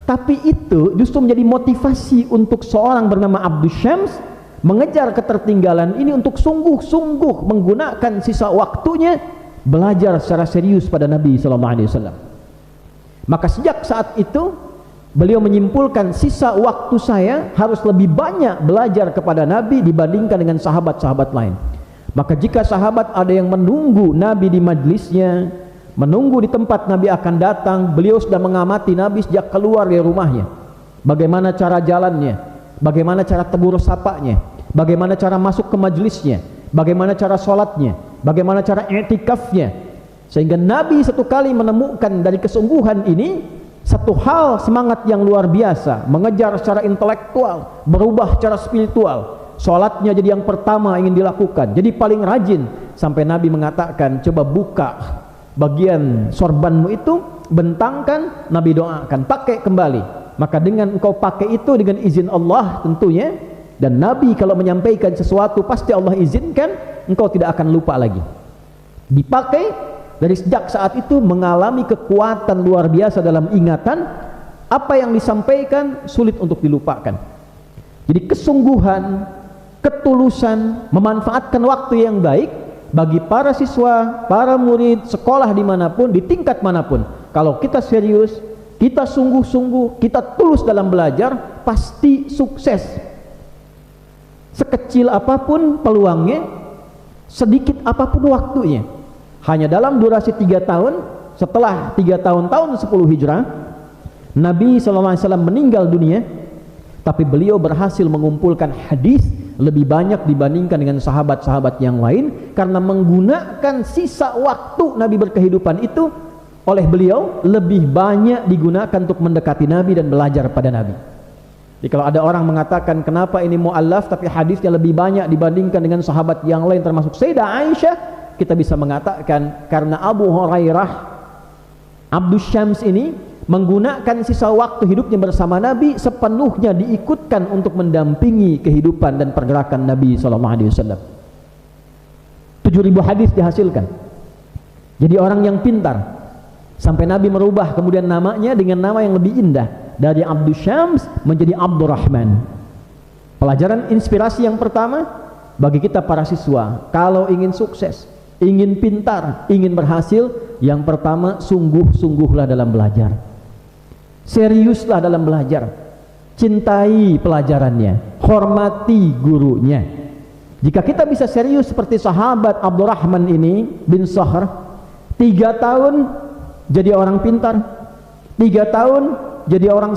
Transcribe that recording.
Tapi itu justru menjadi motivasi untuk seorang bernama Abdus Syams mengejar ketertinggalan ini untuk sungguh-sungguh menggunakan sisa waktunya belajar secara serius pada Nabi SAW. Maka sejak saat itu beliau menyimpulkan, sisa waktu saya harus lebih banyak belajar kepada Nabi dibandingkan dengan sahabat-sahabat lain. Maka jika sahabat ada yang menunggu Nabi di majlisnya, menunggu di tempat Nabi akan datang, beliau sudah mengamati Nabi sejak keluar dari rumahnya. Bagaimana cara jalannya, bagaimana cara tegur sapanya, bagaimana cara masuk ke majlisnya, bagaimana cara sholatnya, bagaimana cara i'tikafnya. Sehingga Nabi satu kali menemukan dari kesungguhan ini satu hal semangat yang luar biasa, mengejar secara intelektual, berubah secara spiritual. Sholatnya jadi yang pertama ingin dilakukan, jadi paling rajin, sampai Nabi mengatakan, coba buka bagian sorbanmu itu, bentangkan, Nabi doakan, pakai kembali. Maka dengan engkau pakai itu dengan izin Allah tentunya, dan Nabi kalau menyampaikan sesuatu pasti Allah izinkan, engkau tidak akan lupa lagi. Dipakai, dari sejak saat itu mengalami kekuatan luar biasa dalam ingatan. Apa yang disampaikan sulit untuk dilupakan. Jadi kesungguhan, ketulusan, memanfaatkan waktu yang baik bagi para siswa, para murid, sekolah dimanapun, di tingkat manapun. Kalau kita serius, kita sungguh-sungguh, kita tulus dalam belajar, pasti sukses. Sekecil apapun peluangnya, sedikit apapun waktunya. Hanya dalam durasi 3 tahun, setelah 3 tahun 10 Hijrah, Nabi SAW meninggal dunia, tapi beliau berhasil mengumpulkan hadis lebih banyak dibandingkan dengan sahabat-sahabat yang lain, karena menggunakan sisa waktu Nabi berkehidupan itu oleh beliau lebih banyak digunakan untuk mendekati Nabi dan belajar pada Nabi. Jadi kalau ada orang mengatakan kenapa ini mu'allaf tapi hadisnya lebih banyak dibandingkan dengan sahabat yang lain termasuk Sayyidah Aisyah, kita bisa mengatakan karena Abu Hurairah Abdus Syams ini menggunakan sisa waktu hidupnya bersama Nabi sepenuhnya diikutkan untuk mendampingi kehidupan dan pergerakan Nabi SAW. 7.000 hadis dihasilkan. Jadi orang yang pintar, sampai Nabi merubah kemudian namanya dengan nama yang lebih indah, dari Abdus Syams menjadi Abdurrahman. Pelajaran inspirasi yang pertama bagi kita para siswa, kalau ingin sukses, ingin pintar, ingin berhasil, yang pertama sungguh-sungguhlah dalam belajar. Seriuslah dalam belajar, cintai pelajarannya, hormati gurunya. Jika kita bisa serius seperti sahabat Abdurrahman ini bin Sahr, 3 tahun jadi orang pintar, 3 tahun jadi orang